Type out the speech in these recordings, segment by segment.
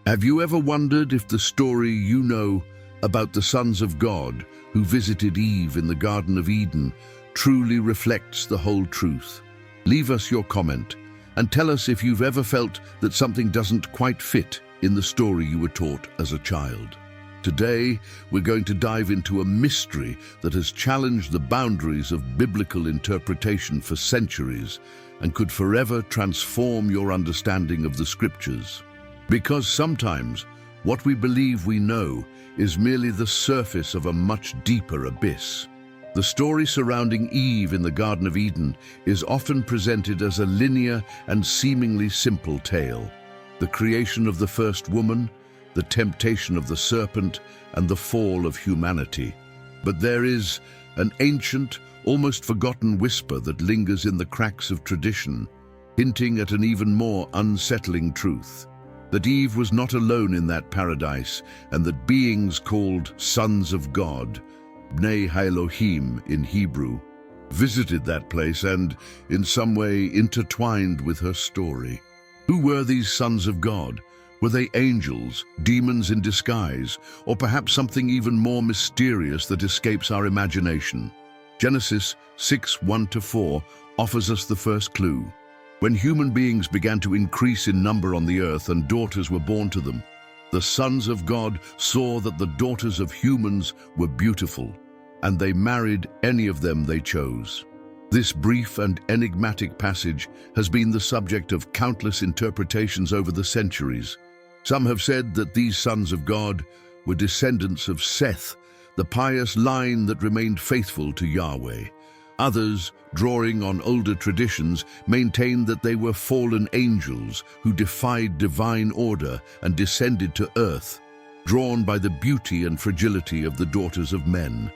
Have you ever wondered if the story you know about the sons of God who visited Eve in the Garden of Eden truly reflects the whole truth? Leave us your comment and tell us if you've ever felt that something doesn't quite fit in the story you were taught as a child. Today, we're going to dive into a mystery that has challenged the boundaries of biblical interpretation for centuries and could forever transform your understanding of the scriptures. Because sometimes what we believe we know is merely the surface of a much deeper abyss. The story surrounding Eve in the Garden of Eden is often presented as a linear and seemingly simple tale. The creation of the first woman, the temptation of the serpent, and the fall of humanity. But there is an ancient, almost forgotten whisper that lingers in the cracks of tradition, hinting at an even more unsettling truth. That Eve was not alone in that paradise, and that beings called sons of God, Bnei Elohim in Hebrew, visited that place and, in some way, intertwined with her story. Who were these sons of God? Were they angels, demons in disguise, or perhaps something even more mysterious that escapes our imagination? Genesis 6:1-4 offers us the first clue. When human beings began to increase in number on the earth and daughters were born to them, the sons of God saw that the daughters of humans were beautiful, and they married any of them they chose. This brief and enigmatic passage has been the subject of countless interpretations over the centuries. Some have said that these sons of God were descendants of Seth, the pious line that remained faithful to Yahweh. Others, drawing on older traditions, maintained that they were fallen angels who defied divine order and descended to earth, drawn by the beauty and fragility of the daughters of men.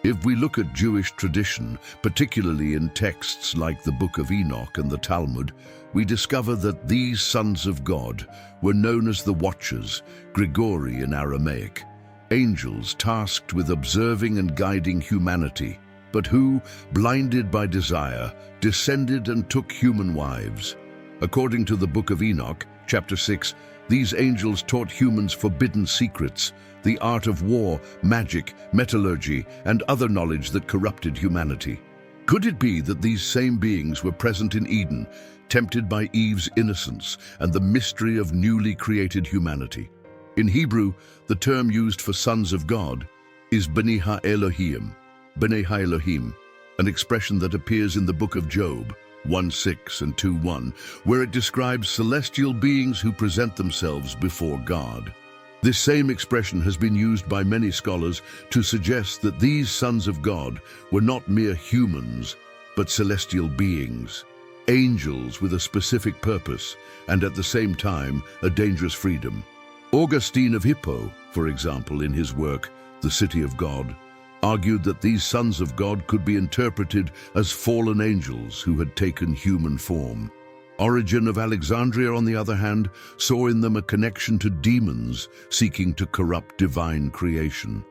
If we look at Jewish tradition, particularly in texts like the Book of Enoch and the Talmud, we discover that these sons of God were known as the Watchers, Grigori in Aramaic, angels tasked with observing and guiding humanity, but who, blinded by desire, descended and took human wives. According to the Book of Enoch, chapter 6, these angels taught humans forbidden secrets, the art of war, magic, metallurgy, and other knowledge that corrupted humanity. Could it be that these same beings were present in Eden, tempted by Eve's innocence and the mystery of newly created humanity? In Hebrew, the term used for sons of God is Bnei Elohim, Bnei Elohim, an expression that appears in the book of Job 1:6 and 2:1, where it describes celestial beings who present themselves before God. This same expression has been used by many scholars to suggest that these sons of God were not mere humans, but celestial beings, angels with a specific purpose and at the same time a dangerous freedom. Augustine of Hippo, for example, in his work, The City of God, argued that these sons of God could be interpreted as fallen angels who had taken human form. Origen of Alexandria, on the other hand, saw in them a connection to demons seeking to corrupt divine creation.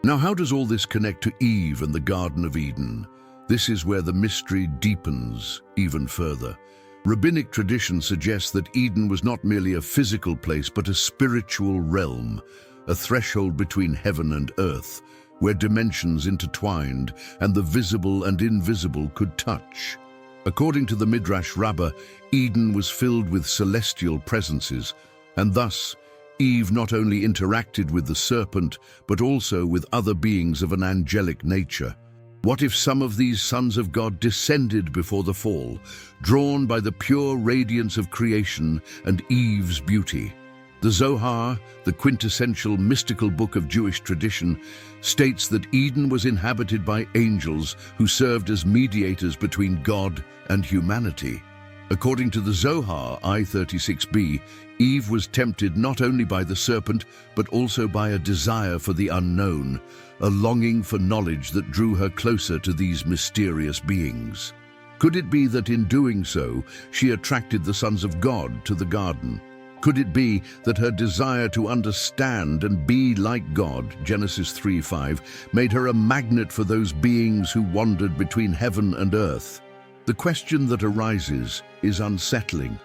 Now, how does all this connect to Eve and the Garden of Eden? This is where the mystery deepens even further. Rabbinic tradition suggests that Eden was not merely a physical place, but a spiritual realm, a threshold between heaven and earth, where dimensions intertwined and the visible and invisible could touch. According to the Midrash Rabbah, Eden was filled with celestial presences, and thus Eve not only interacted with the serpent, but also with other beings of an angelic nature. What if some of these sons of God descended before the fall, drawn by the pure radiance of creation and Eve's beauty? The Zohar, the quintessential mystical book of Jewish tradition, states that Eden was inhabited by angels who served as mediators between God and humanity. According to the Zohar I-36b, Eve was tempted not only by the serpent, but also by a desire for the unknown, a longing for knowledge that drew her closer to these mysterious beings. Could it be that in doing so, she attracted the sons of God to the garden? Could it be that her desire to understand and be like God, Genesis 3:5, made her a magnet for those beings who wandered between heaven and earth? The question that arises is unsettling.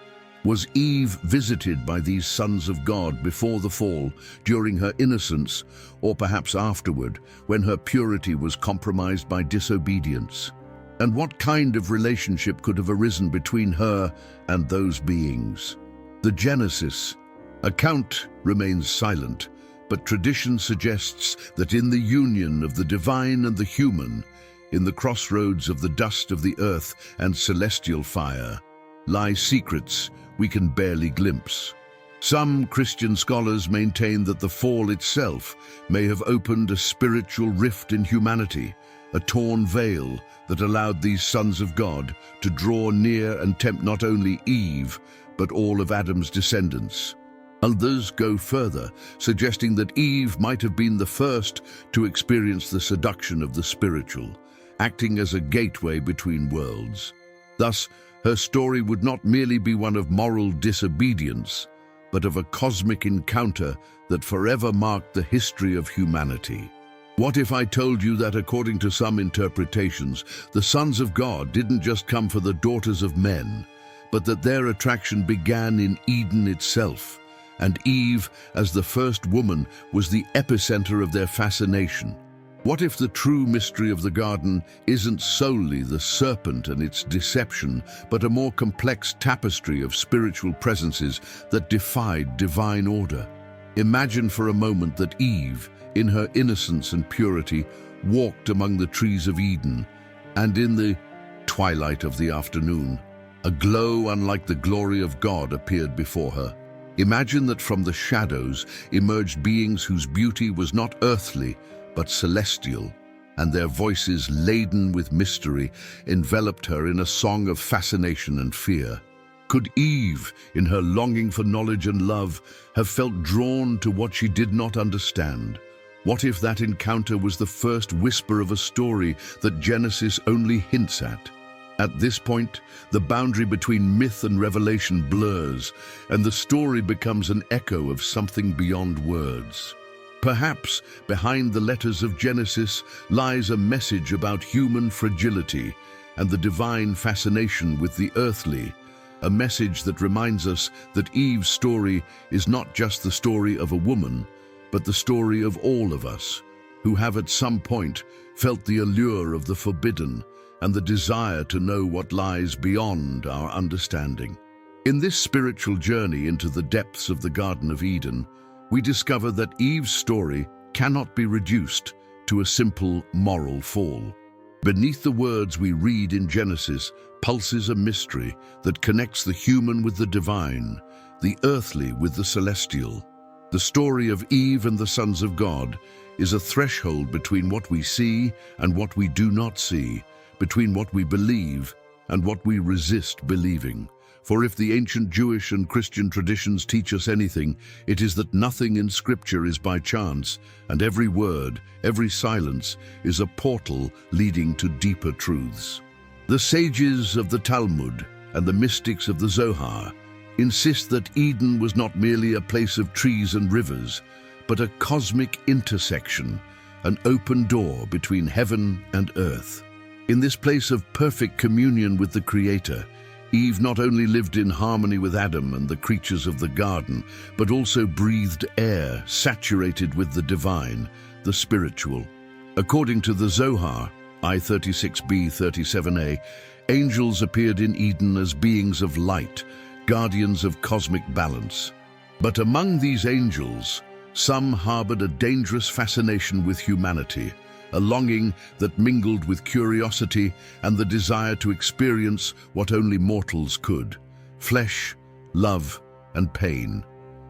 Was Eve visited by these sons of God before the fall, during her innocence, or perhaps afterward, when her purity was compromised by disobedience? And what kind of relationship could have arisen between her and those beings? The Genesis account remains silent, but tradition suggests that in the union of the divine and the human, in the crossroads of the dust of the earth and celestial fire, lie secrets we can barely glimpse. Some Christian scholars maintain that the fall itself may have opened a spiritual rift in humanity, a torn veil that allowed these sons of God to draw near and tempt not only Eve, but all of Adam's descendants. Others go further, suggesting that Eve might have been the first to experience the seduction of the spiritual, acting as a gateway between worlds. Thus, her story would not merely be one of moral disobedience, but of a cosmic encounter that forever marked the history of humanity. What if I told you that, according to some interpretations, the sons of God didn't just come for the daughters of men, but that their attraction began in Eden itself, and Eve, as the first woman, was the epicenter of their fascination? What if the true mystery of the garden isn't solely the serpent and its deception, but a more complex tapestry of spiritual presences that defied divine order? Imagine for a moment that Eve, in her innocence and purity, walked among the trees of Eden, and in the twilight of the afternoon, a glow unlike the glory of God appeared before her. Imagine that from the shadows emerged beings whose beauty was not earthly, but celestial, and their voices, laden with mystery, enveloped her in a song of fascination and fear. Could Eve, in her longing for knowledge and love, have felt drawn to what she did not understand? What if that encounter was the first whisper of a story that Genesis only hints at? At this point, the boundary between myth and revelation blurs, and the story becomes an echo of something beyond words. Perhaps behind the letters of Genesis lies a message about human fragility and the divine fascination with the earthly, a message that reminds us that Eve's story is not just the story of a woman, but the story of all of us, who have at some point felt the allure of the forbidden and the desire to know what lies beyond our understanding. In this spiritual journey into the depths of the Garden of Eden, we discover that Eve's story cannot be reduced to a simple moral fall. Beneath the words we read in Genesis pulses a mystery that connects the human with the divine, the earthly with the celestial. The story of Eve and the sons of God is a threshold between what we see and what we do not see, between what we believe and what we resist believing. For if the ancient Jewish and Christian traditions teach us anything, it is that nothing in Scripture is by chance, and every word, every silence, is a portal leading to deeper truths. The sages of the Talmud and the mystics of the Zohar insist that Eden was not merely a place of trees and rivers, but a cosmic intersection, an open door between heaven and earth. In this place of perfect communion with the Creator, Eve not only lived in harmony with Adam and the creatures of the garden, but also breathed air saturated with the divine, the spiritual. According to the Zohar, I36b 37a, angels appeared in Eden as beings of light, guardians of cosmic balance. But among these angels, some harbored a dangerous fascination with humanity, a longing that mingled with curiosity and the desire to experience what only mortals could: flesh, love, and pain.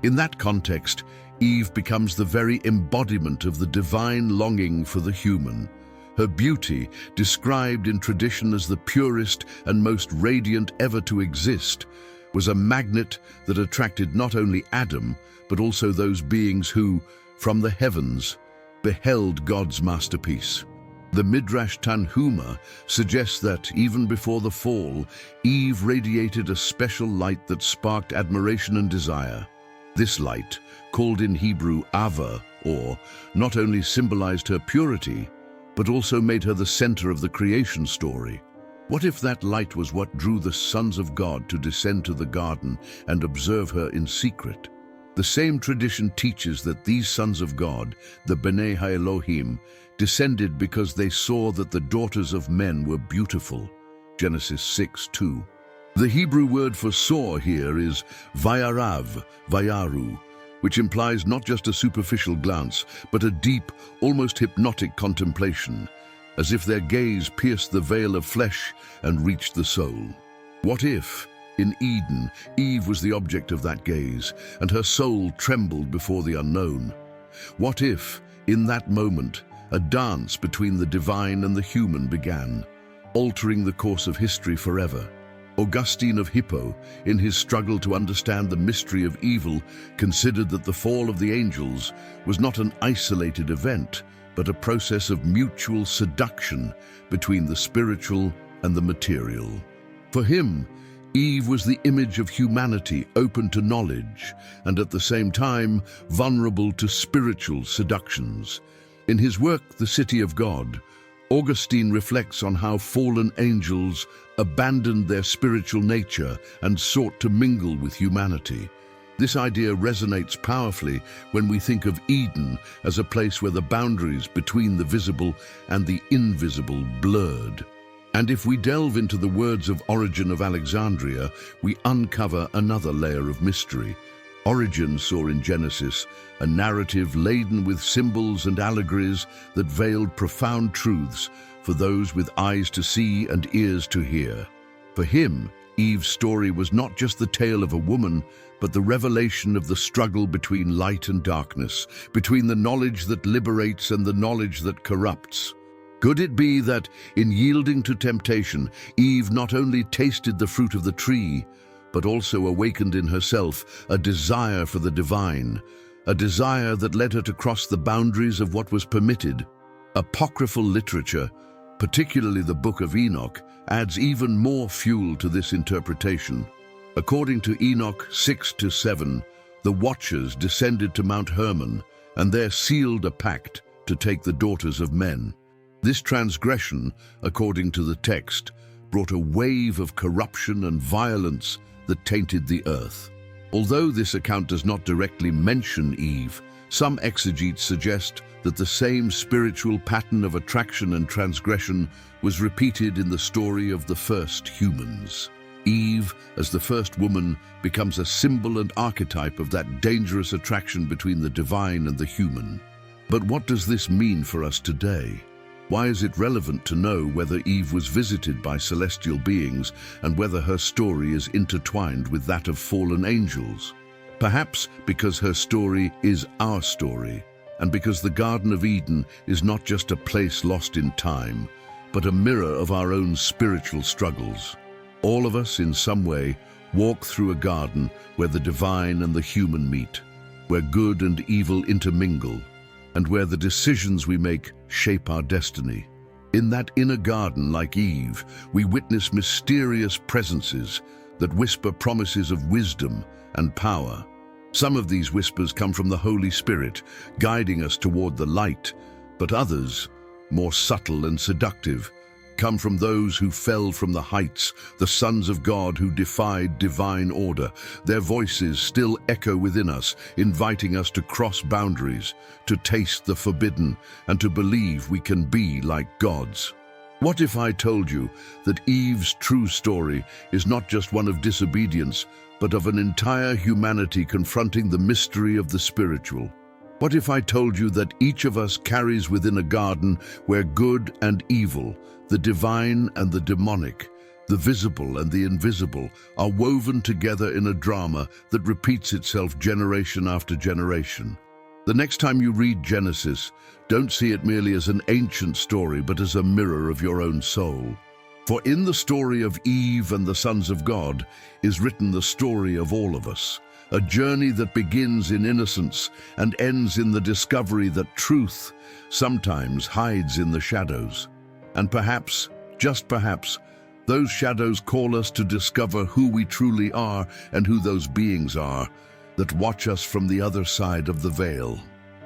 In that context, Eve becomes the very embodiment of the divine longing for the human. Her beauty, described in tradition as the purest and most radiant ever to exist, was a magnet that attracted not only Adam, but also those beings who, from the heavens, beheld God's masterpiece. The Midrash Tanhuma suggests that, even before the fall, Eve radiated a special light that sparked admiration and desire. This light, called in Hebrew Ava, or, not only symbolized her purity, but also made her the center of the creation story. What if that light was what drew the sons of God to descend to the garden and observe her in secret? The same tradition teaches that these sons of God, the Bnei HaElohim, descended because they saw that the daughters of men were beautiful. Genesis 6:2. The Hebrew word for saw here is vayarav, vayaru, which implies not just a superficial glance, but a deep, almost hypnotic contemplation, as if their gaze pierced the veil of flesh and reached the soul. What if, in Eden, Eve was the object of that gaze, and her soul trembled before the unknown? What if, in that moment, a dance between the divine and the human began, altering the course of history forever? Augustine of Hippo, in his struggle to understand the mystery of evil, considered that the fall of the angels was not an isolated event, but a process of mutual seduction between the spiritual and the material. For him, Eve was the image of humanity open to knowledge and at the same time vulnerable to spiritual seductions. In his work, The City of God, Augustine reflects on how fallen angels abandoned their spiritual nature and sought to mingle with humanity. This idea resonates powerfully when we think of Eden as a place where the boundaries between the visible and the invisible blurred. And if we delve into the words of Origen of Alexandria, we uncover another layer of mystery. Origen saw in Genesis a narrative laden with symbols and allegories that veiled profound truths for those with eyes to see and ears to hear. For him, Eve's story was not just the tale of a woman, but the revelation of the struggle between light and darkness, between the knowledge that liberates and the knowledge that corrupts. Could it be that, in yielding to temptation, Eve not only tasted the fruit of the tree, but also awakened in herself a desire for the divine, a desire that led her to cross the boundaries of what was permitted? Apocryphal literature, particularly the Book of Enoch, adds even more fuel to this interpretation. According to Enoch 6-7, the Watchers descended to Mount Hermon and there sealed a pact to take the daughters of men. This transgression, according to the text, brought a wave of corruption and violence that tainted the earth. Although this account does not directly mention Eve, some exegetes suggest that the same spiritual pattern of attraction and transgression was repeated in the story of the first humans. Eve, as the first woman, becomes a symbol and archetype of that dangerous attraction between the divine and the human. But what does this mean for us today? Why is it relevant to know whether Eve was visited by celestial beings and whether her story is intertwined with that of fallen angels? Perhaps because her story is our story, and because the Garden of Eden is not just a place lost in time, but a mirror of our own spiritual struggles. All of us, in some way, walk through a garden where the divine and the human meet, where good and evil intermingle, and where the decisions we make shape our destiny. In that inner garden, like Eve, we witness mysterious presences that whisper promises of wisdom and power. Some of these whispers come from the Holy Spirit, guiding us toward the light, but others, more subtle and seductive, come from those who fell from the heights, the sons of God who defied divine order. Their voices still echo within us, inviting us to cross boundaries, to taste the forbidden, and to believe we can be like gods. What if I told you that Eve's true story is not just one of disobedience, but of an entire humanity confronting the mystery of the spiritual? What if I told you that each of us carries within a garden where good and evil, the divine and the demonic, the visible and the invisible, are woven together in a drama that repeats itself generation after generation? The next time you read Genesis, don't see it merely as an ancient story, but as a mirror of your own soul. For in the story of Eve and the sons of God is written the story of all of us, a journey that begins in innocence and ends in the discovery that truth sometimes hides in the shadows. And perhaps, just perhaps, those shadows call us to discover who we truly are and who those beings are that watch us from the other side of the veil.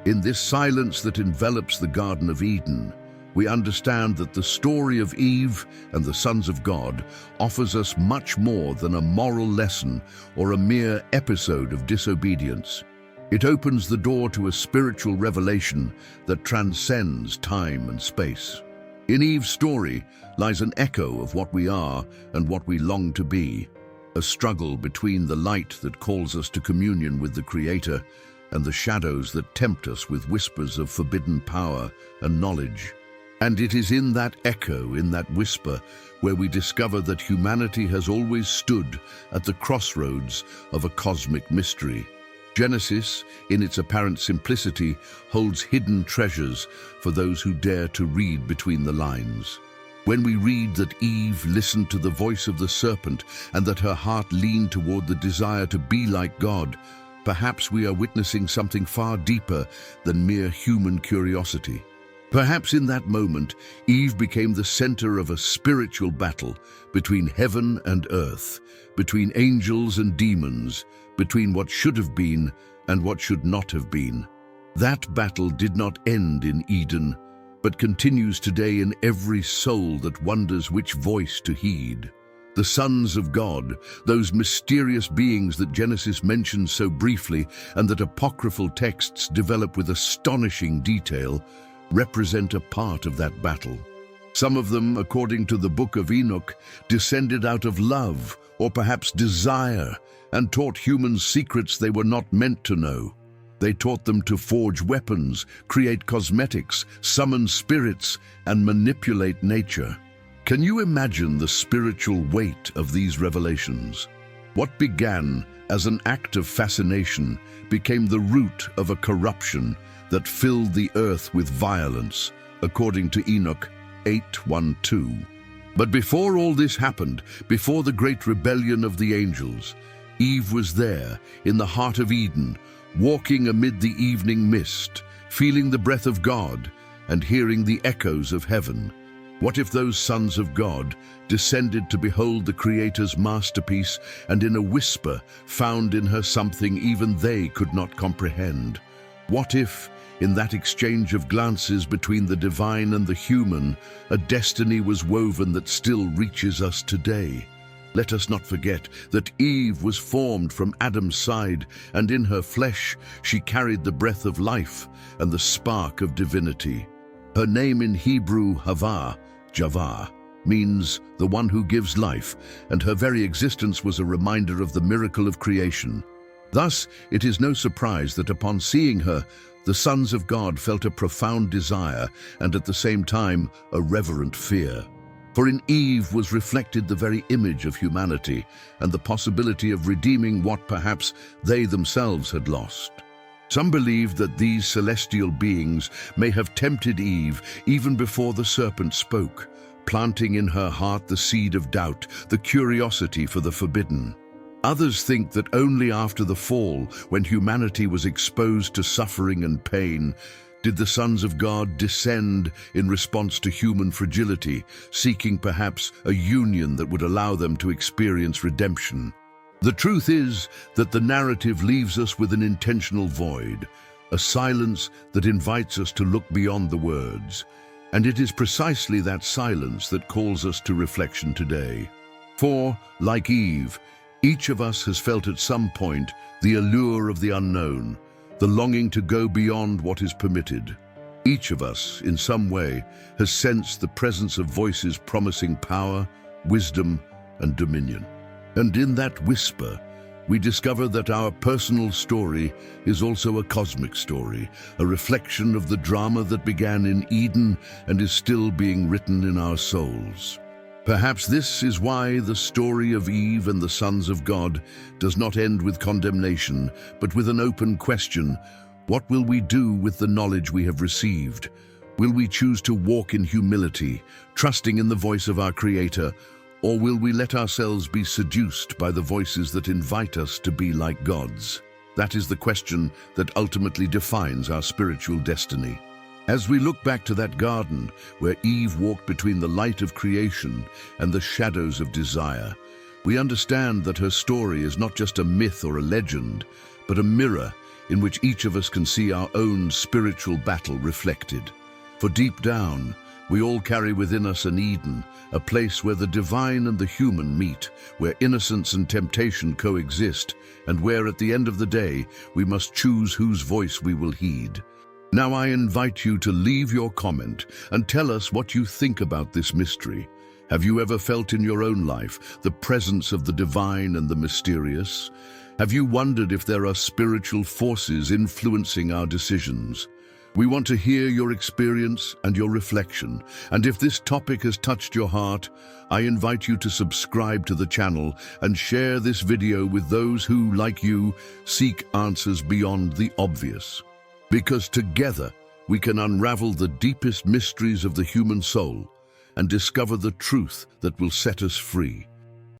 In this silence that envelops the Garden of Eden, we understand that the story of Eve and the sons of God offers us much more than a moral lesson or a mere episode of disobedience. It opens the door to a spiritual revelation that transcends time and space. In Eve's story lies an echo of what we are and what we long to be, a struggle between the light that calls us to communion with the Creator and the shadows that tempt us with whispers of forbidden power and knowledge. And it is in that echo, in that whisper, where we discover that humanity has always stood at the crossroads of a cosmic mystery. Genesis, in its apparent simplicity, holds hidden treasures for those who dare to read between the lines. When we read that Eve listened to the voice of the serpent and that her heart leaned toward the desire to be like God, perhaps we are witnessing something far deeper than mere human curiosity. Perhaps in that moment, Eve became the center of a spiritual battle between heaven and earth, between angels and demons, between what should have been and what should not have been. That battle did not end in Eden, but continues today in every soul that wonders which voice to heed. The sons of God, those mysterious beings that Genesis mentions so briefly and that apocryphal texts develop with astonishing detail, represent a part of that battle. Some of them, according to the book of Enoch, descended out of love or perhaps desire and taught humans secrets they were not meant to know. They taught them to forge weapons, create cosmetics, summon spirits, and manipulate nature. Can you imagine the spiritual weight of these revelations? What began as an act of fascination became the root of a corruption that filled the earth with violence, according to Enoch 8:1-2. But before all this happened, before the great rebellion of the angels, Eve was there, in the heart of Eden, walking amid the evening mist, feeling the breath of God and hearing the echoes of heaven. What if those sons of God descended to behold the Creator's masterpiece and in a whisper found in her something even they could not comprehend? What if, in that exchange of glances between the divine and the human, a destiny was woven that still reaches us today? Let us not forget that Eve was formed from Adam's side, and in her flesh she carried the breath of life and the spark of divinity. Her name in Hebrew, Havah, Javah, means the one who gives life, and her very existence was a reminder of the miracle of creation. Thus, it is no surprise that upon seeing her, the sons of God felt a profound desire and at the same time a reverent fear. For in Eve was reflected the very image of humanity and the possibility of redeeming what perhaps they themselves had lost. Some believe that these celestial beings may have tempted Eve even before the serpent spoke, planting in her heart the seed of doubt, the curiosity for the forbidden. Others think that only after the fall, when humanity was exposed to suffering and pain, did the sons of God descend in response to human fragility, seeking perhaps a union that would allow them to experience redemption. The truth is that the narrative leaves us with an intentional void, a silence that invites us to look beyond the words. And it is precisely that silence that calls us to reflection today. For, like Eve, each of us has felt at some point the allure of the unknown, the longing to go beyond what is permitted. Each of us, in some way, has sensed the presence of voices promising power, wisdom, and dominion. And in that whisper, we discover that our personal story is also a cosmic story, a reflection of the drama that began in Eden and is still being written in our souls. Perhaps this is why the story of Eve and the sons of God does not end with condemnation, but with an open question. What will we do with the knowledge we have received? Will we choose to walk in humility, trusting in the voice of our Creator, or will we let ourselves be seduced by the voices that invite us to be like gods? That is the question that ultimately defines our spiritual destiny. As we look back to that garden where Eve walked between the light of creation and the shadows of desire, we understand that her story is not just a myth or a legend, but a mirror in which each of us can see our own spiritual battle reflected. For deep down, We all carry within us an Eden, a place where the divine and the human meet, where innocence and temptation coexist, and where at the end of the day we must choose whose voice we will heed. Now I invite you to leave your comment and tell us what you think about this mystery. Have you ever felt in your own life the presence of the divine and the mysterious? Have you wondered if there are spiritual forces influencing our decisions? We want to hear your experience and your reflection, and if this topic has touched your heart, I invite you to subscribe to the channel and share this video with those who, like you, seek answers beyond the obvious. Because together we can unravel the deepest mysteries of the human soul and discover the truth that will set us free.